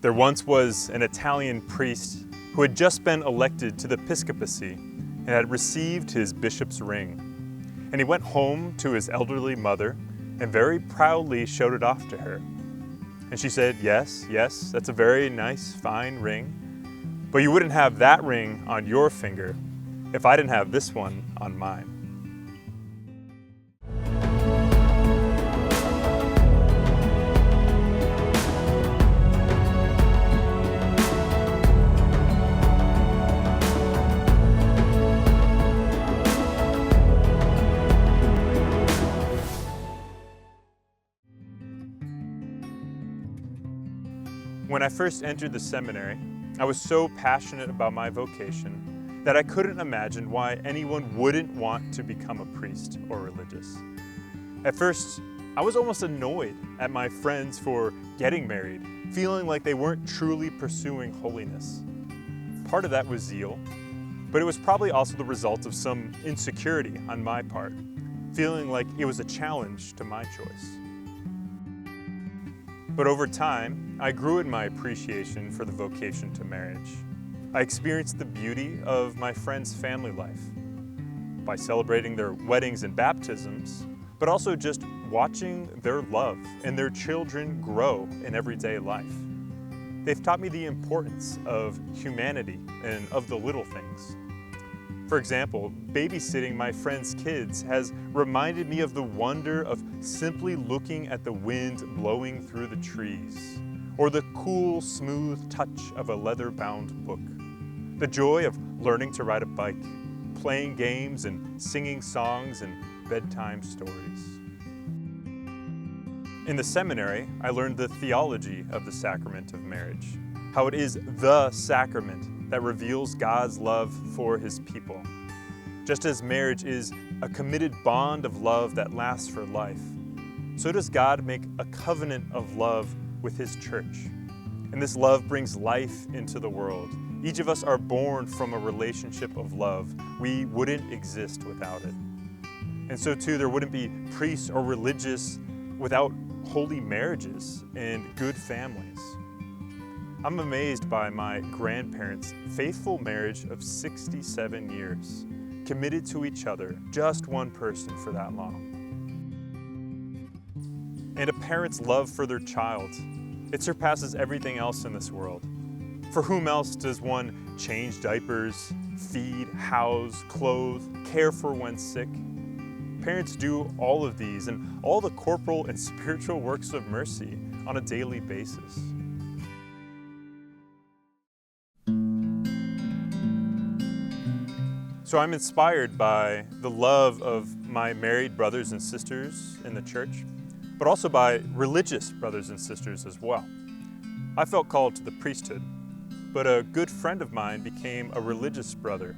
There once was an Italian priest who had just been elected to the episcopacy and had received his bishop's ring. And he went home to his elderly mother and very proudly showed it off to her. And she said, yes, that's a very nice, fine ring, but you wouldn't have that ring on your finger if I didn't have this one on mine. When I first entered the seminary, I was so passionate about my vocation that I couldn't imagine why anyone wouldn't want to become a priest or religious. At first, I was almost annoyed at my friends for getting married, feeling like they weren't truly pursuing holiness. Part of that was zeal, but it was probably also the result of some insecurity on my part, feeling like it was a challenge to my choice. But over time, I grew in my appreciation for the vocation to marriage. I experienced the beauty of my friends' family life by celebrating their weddings and baptisms, but also just watching their love and their children grow in everyday life. They've taught me the importance of humanity and of the little things. For example, babysitting my friends' kids has reminded me of the wonder of simply looking at the wind blowing through the trees, or the cool, smooth touch of a leather-bound book, the joy of learning to ride a bike, playing games and singing songs and bedtime stories. In the seminary, I learned the theology of the sacrament of marriage, how it is the sacrament that reveals God's love for His people. Just as marriage is a committed bond of love that lasts for life, so does God make a covenant of love with His church. And this love brings life into the world. Each of us are born from a relationship of love. We wouldn't exist without it. And so too, there wouldn't be priests or religious without holy marriages and good families. I'm amazed by my grandparents' faithful marriage of 67 years, committed to each other, just one person for that long. And a parent's love for their child, it surpasses everything else in this world. For whom else does one change diapers, feed, house, clothe, care for when sick? Parents do all of these and all the corporal and spiritual works of mercy on a daily basis. So I'm inspired by the love of my married brothers and sisters in the church, but also by religious brothers and sisters as well. I felt called to the priesthood, but a good friend of mine became a religious brother.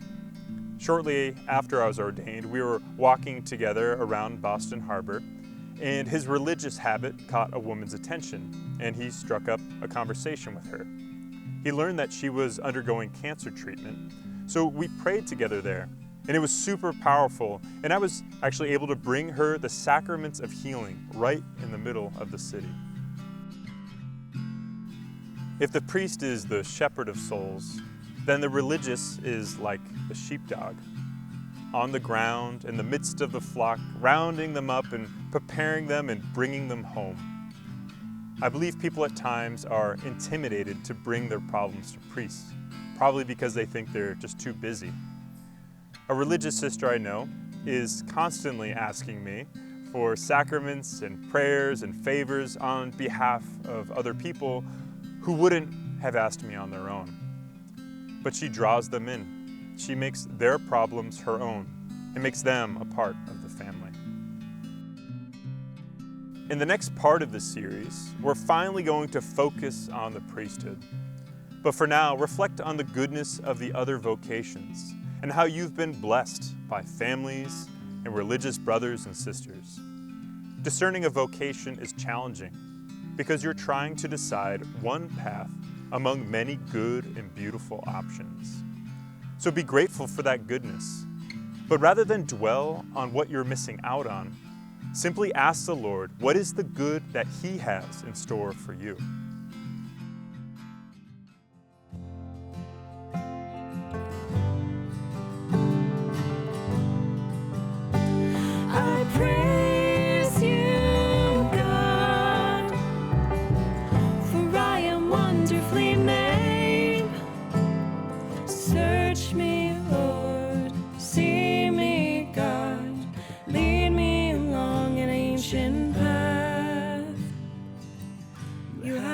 Shortly after I was ordained, we were walking together around Boston Harbor, and his religious habit caught a woman's attention, and he struck up a conversation with her. He learned that she was undergoing cancer treatment, so we prayed together there, and it was super powerful, and I was actually able to bring her the sacraments of healing right in the middle of the city. If the priest is the shepherd of souls, then the religious is like the sheepdog, on the ground in the midst of the flock, rounding them up and preparing them and bringing them home. I believe people at times are intimidated to bring their problems to priests, probably because they think they're just too busy. A religious sister I know is constantly asking me for sacraments and prayers and favors on behalf of other people who wouldn't have asked me on their own. But she draws them in. She makes their problems her own and makes them a part of the family. In the next part of this series, we're finally going to focus on the priesthood. But for now, reflect on the goodness of the other vocations and how you've been blessed by families and religious brothers and sisters. Discerning a vocation is challenging because you're trying to decide one path among many good and beautiful options. So be grateful for that goodness. But rather than dwell on what you're missing out on, simply ask the Lord what is the good that He has in store for you.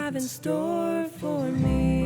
have in store for me.